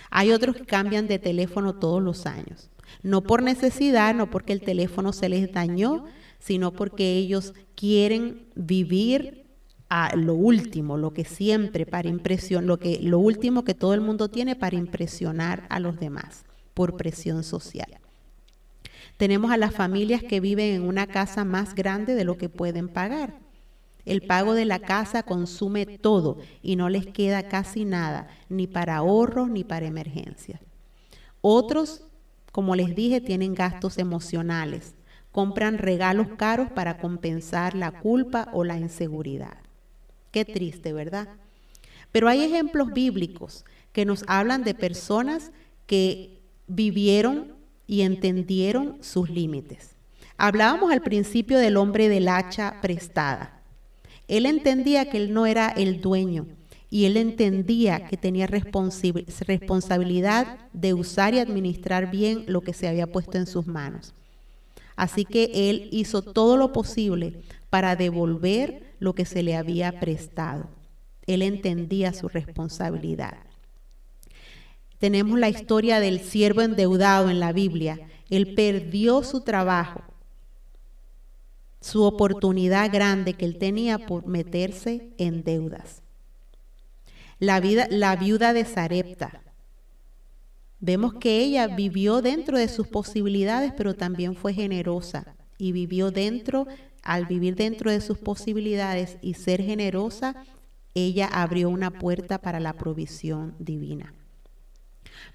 Hay otros que cambian de teléfono todos los años. No por necesidad, no porque el teléfono se les dañó, sino porque ellos quieren vivir a lo último, lo que siempre para lo último que todo el mundo tiene para impresionar a los demás por presión social. Tenemos a las familias que viven en una casa más grande de lo que pueden pagar. El pago de la casa consume todo y no les queda casi nada, ni para ahorros ni para emergencias. Otros, como les dije, tienen gastos emocionales. Compran regalos caros para compensar la culpa o la inseguridad. Qué triste, ¿verdad? Pero hay ejemplos bíblicos que nos hablan de personas que vivieron y entendieron sus límites. Hablábamos al principio del hombre del hacha prestada. Él entendía que él no era el dueño y él entendía que tenía responsabilidad de usar y administrar bien lo que se había puesto en sus manos. Así que él hizo todo lo posible para devolver lo que se le había prestado. Él entendía su responsabilidad. Tenemos la historia del siervo endeudado en la Biblia. Él perdió su trabajo, su oportunidad grande que él tenía por meterse en deudas. La viuda de Sarepta. Vemos que ella vivió dentro de sus posibilidades, pero también fue generosa y al vivir dentro de sus posibilidades y ser generosa, ella abrió una puerta para la provisión divina.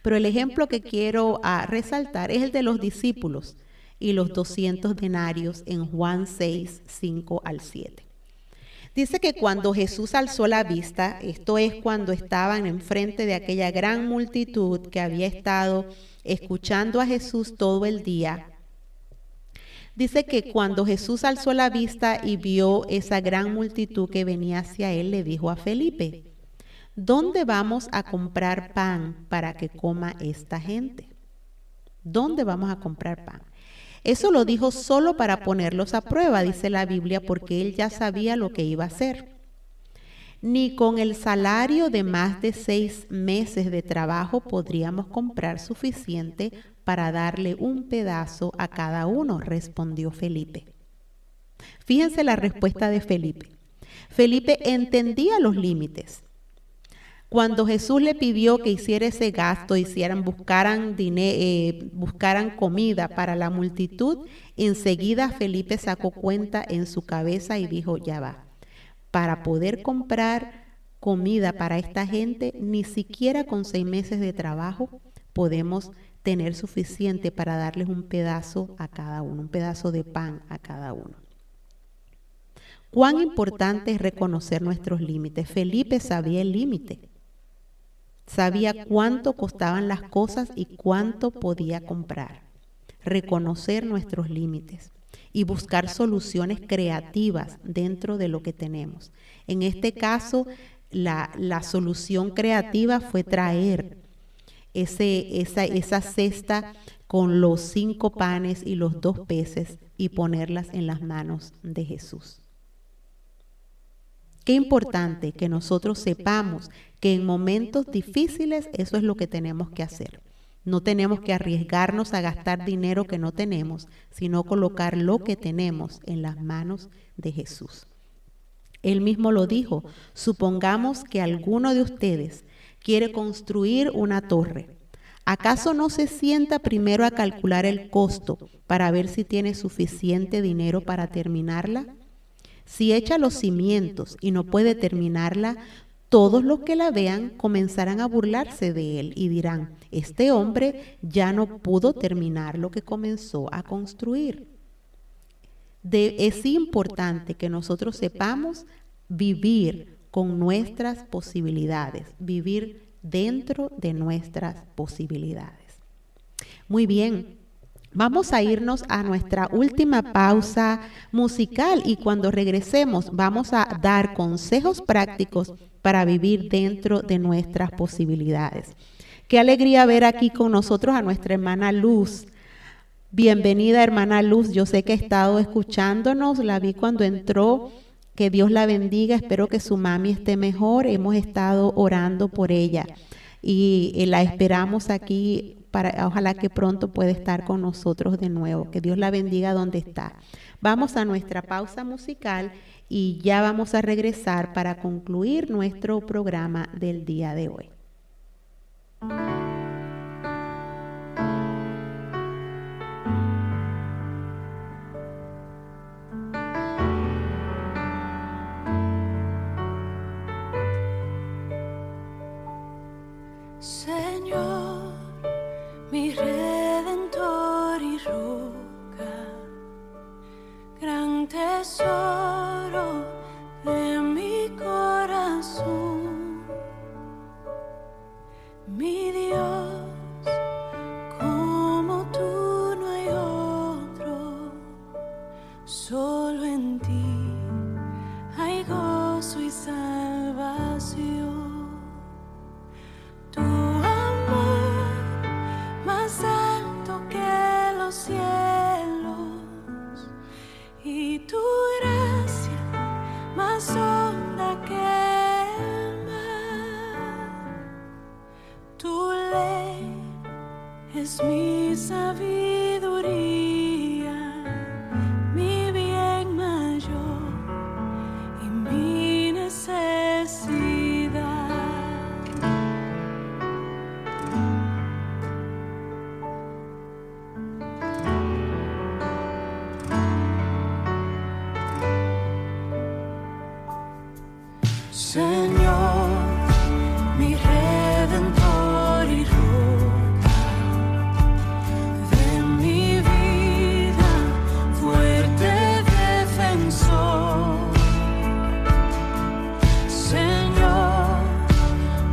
Pero el ejemplo que quiero resaltar es el de los discípulos y los 200 denarios en Juan 6, 5 al 7. Dice que cuando Jesús alzó la vista, esto es cuando estaban enfrente de aquella gran multitud que había estado escuchando a Jesús todo el día, dice que cuando Jesús alzó la vista y vio esa gran multitud que venía hacia él, le dijo a Felipe: ¿dónde vamos a comprar pan para que coma esta gente? ¿Dónde vamos a comprar pan? Eso lo dijo solo para ponerlos a prueba, dice la Biblia, porque él ya sabía lo que iba a hacer. Ni con el salario de más de 6 meses de trabajo podríamos comprar suficiente para darle un pedazo a cada uno, respondió Felipe. Fíjense la respuesta de Felipe. Felipe entendía los límites. Cuando Jesús le pidió que hiciera ese gasto, buscaran comida para la multitud, enseguida Felipe sacó cuenta en su cabeza y dijo: ya va, para poder comprar comida para esta gente, ni siquiera con 6 meses de trabajo podemos tener suficiente para darles un pedazo a cada uno, un pedazo de pan a cada uno. Cuán importante es reconocer nuestros límites. Felipe sabía el límite. Sabía cuánto costaban las cosas y cuánto podía comprar. Reconocer nuestros límites y buscar soluciones creativas dentro de lo que tenemos. En este caso, la solución creativa fue traer esa cesta con los 5 panes y los 2 peces y ponerlas en las manos de Jesús. Qué importante que nosotros sepamos que en momentos difíciles eso es lo que tenemos que hacer. No tenemos que arriesgarnos a gastar dinero que no tenemos, sino colocar lo que tenemos en las manos de Jesús. Él mismo lo dijo: supongamos que alguno de ustedes quiere construir una torre. ¿Acaso no se sienta primero a calcular el costo para ver si tiene suficiente dinero para terminarla? Si echa los cimientos y no puede terminarla, todos los que la vean comenzarán a burlarse de él y dirán: este hombre ya no pudo terminar lo que comenzó a construir. Es importante que nosotros sepamos vivir con nuestras posibilidades, vivir dentro de nuestras posibilidades. Muy bien. Vamos a irnos a nuestra última pausa musical y cuando regresemos vamos a dar consejos prácticos para vivir dentro de nuestras posibilidades. Qué alegría ver aquí con nosotros a nuestra hermana Luz. Bienvenida, hermana Luz. Yo sé que ha estado escuchándonos, la vi cuando entró. Que Dios la bendiga. Espero que su mami esté mejor. Hemos estado orando por ella y la esperamos aquí. Ojalá que pronto pueda estar con nosotros de nuevo. Que Dios la bendiga donde está. Vamos a nuestra pausa musical y ya vamos a regresar para concluir nuestro programa del día de hoy. Señor, mi redentor y roca, gran tesoro de mi corazón, mi Dios, como tú no hay otro, solo en ti hay gozo y salvación. Tu amor más alto que los cielos y tu gracia más honda que el mar. Tu ley es mi sabiduría, mi bien mayor y mi necesidad. Señor, mi redentor y roca, de mi vida, fuerte defensor. Señor,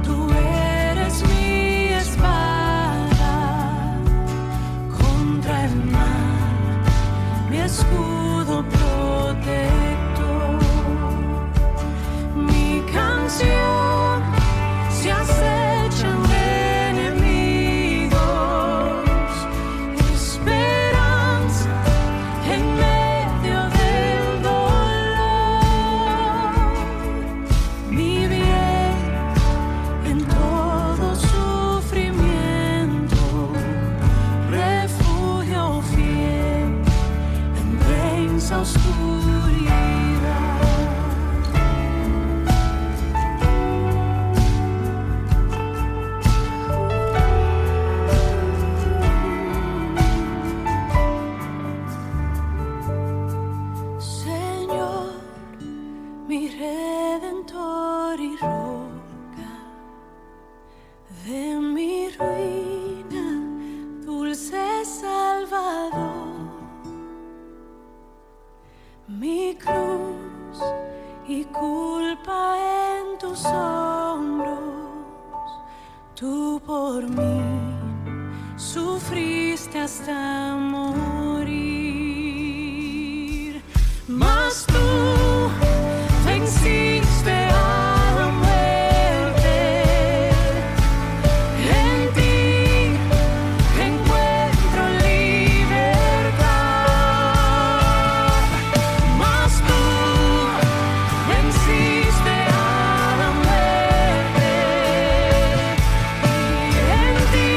tú eres mi espada contra el mal, mi escudo protector. Mi canción se acechan de enemigos, esperanza en medio del dolor, mi bien en todo sufrimiento, refugio fiel en densa oscuridad. Señor, mi redentor y roca, de mi ruina, dulce Salvador, mi cruz y culpa en tus hombros, tú por mí sufriste hasta morir, mas tú venciste a la muerte, en ti encuentro libertad, mas tú venciste a la muerte, y en ti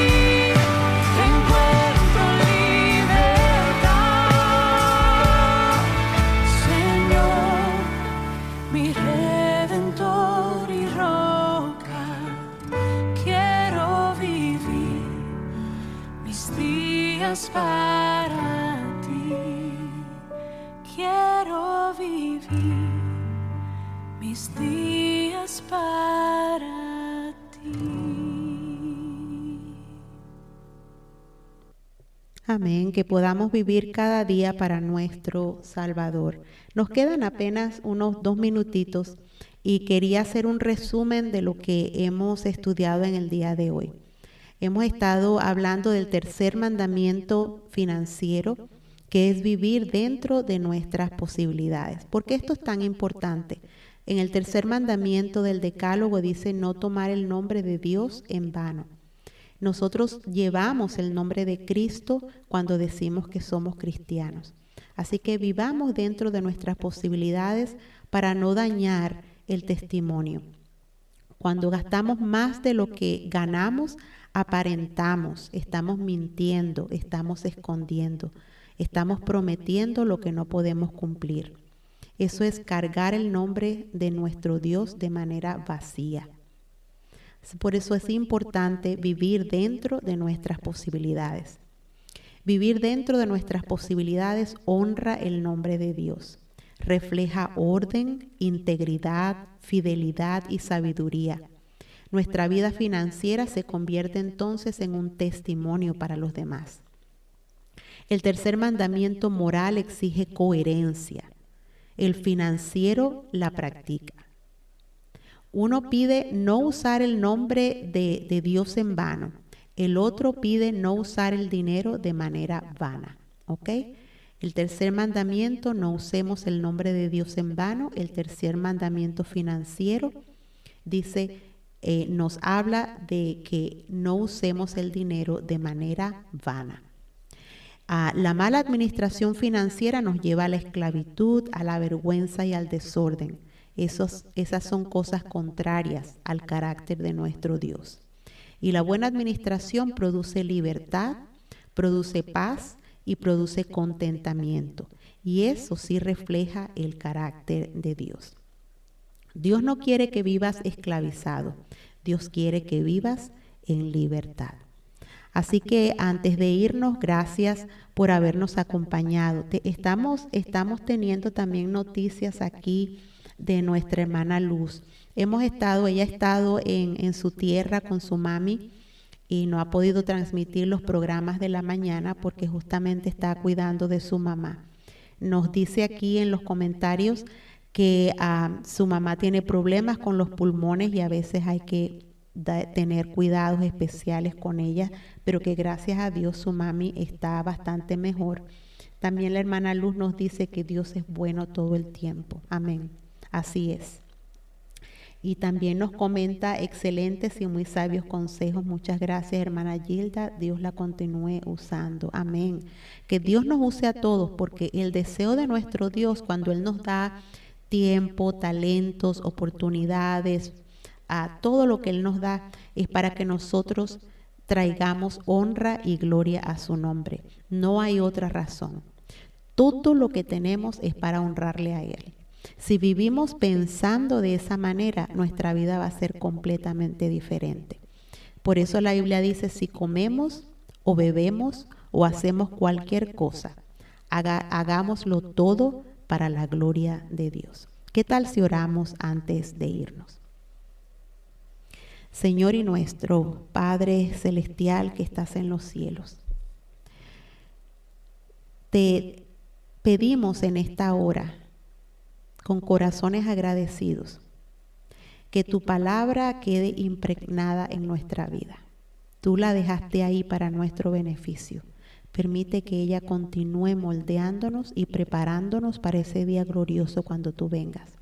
encuentro libertad. Señor, mi redentor y roca, quiero vivir mis días para ti. Quiero vivir mis días para ti. Amén, que podamos vivir cada día para nuestro Salvador. Nos quedan apenas unos 2 minutitos y quería hacer un resumen de lo que hemos estudiado en el día de hoy. Hemos estado hablando del tercer mandamiento financiero, que es vivir dentro de nuestras posibilidades. ¿Por qué esto es tan importante? En el tercer mandamiento del Decálogo dice no tomar el nombre de Dios en vano. Nosotros llevamos el nombre de Cristo cuando decimos que somos cristianos. Así que vivamos dentro de nuestras posibilidades para no dañar el testimonio. Cuando gastamos más de lo que ganamos, aparentamos, estamos mintiendo, estamos escondiendo. Estamos prometiendo lo que no podemos cumplir. Eso es cargar el nombre de nuestro Dios de manera vacía. Por eso es importante vivir dentro de nuestras posibilidades. Vivir dentro de nuestras posibilidades honra el nombre de Dios. Refleja orden, integridad, fidelidad y sabiduría. Nuestra vida financiera se convierte entonces en un testimonio para los demás. El tercer mandamiento moral exige coherencia. El financiero la practica. Uno pide no usar el nombre de Dios en vano. El otro pide no usar el dinero de manera vana. ¿Ok? El tercer mandamiento, no usemos el nombre de Dios en vano. El tercer mandamiento financiero dice, nos habla de que no usemos el dinero de manera vana. La mala administración financiera nos lleva a la esclavitud, a la vergüenza y al desorden. Esas son cosas contrarias al carácter de nuestro Dios. Y la buena administración produce libertad, produce paz y produce contentamiento. Y eso sí refleja el carácter de Dios. Dios no quiere que vivas esclavizado. Dios quiere que vivas en libertad. Así que antes de irnos, gracias por habernos acompañado. Estamos teniendo también noticias aquí de nuestra hermana Luz. Ella ha estado en su tierra con su mami y no ha podido transmitir los programas de la mañana porque justamente está cuidando de su mamá. Nos dice aquí en los comentarios que su mamá tiene problemas con los pulmones y a veces hay que tener cuidados especiales con ella, pero que gracias a Dios su mami está bastante mejor. También la hermana Luz nos dice que Dios es bueno todo el tiempo. Amén. Así es. Y también nos comenta excelentes y muy sabios consejos. Muchas gracias, hermana Gilda. Dios la continúe usando. Amén. Que Dios nos use a todos, porque el deseo de nuestro Dios, cuando Él nos da tiempo, talentos, oportunidades, a todo lo que Él nos da, es para que nosotros traigamos honra y gloria a su nombre. No hay otra razón. Todo lo que tenemos es para honrarle a Él. Si vivimos pensando de esa manera, nuestra vida va a ser completamente diferente. Por eso la Biblia dice, si comemos o bebemos o hacemos cualquier cosa, hagámoslo todo para la gloria de Dios. ¿Qué tal si oramos antes de irnos? Señor y nuestro Padre Celestial que estás en los cielos, te pedimos en esta hora, con corazones agradecidos, que tu palabra quede impregnada en nuestra vida. Tú la dejaste ahí para nuestro beneficio. Permite que ella continúe moldeándonos y preparándonos para ese día glorioso cuando tú vengas.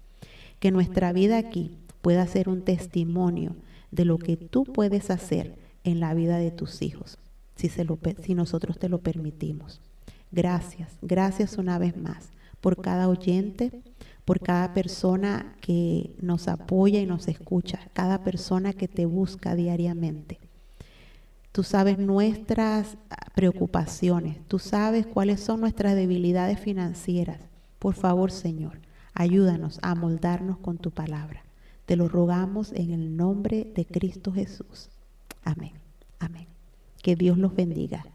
Que nuestra vida aquí pueda ser un testimonio de lo que tú puedes hacer en la vida de tus hijos, si nosotros te lo permitimos. Gracias una vez más por cada oyente, por cada persona que nos apoya y nos escucha, cada persona que te busca diariamente. Tú sabes nuestras preocupaciones, tú sabes cuáles son nuestras debilidades financieras. Por favor, Señor, ayúdanos a moldarnos con tu palabra. Te lo rogamos en el nombre de Cristo Jesús. Amén. Amén. Que Dios los bendiga.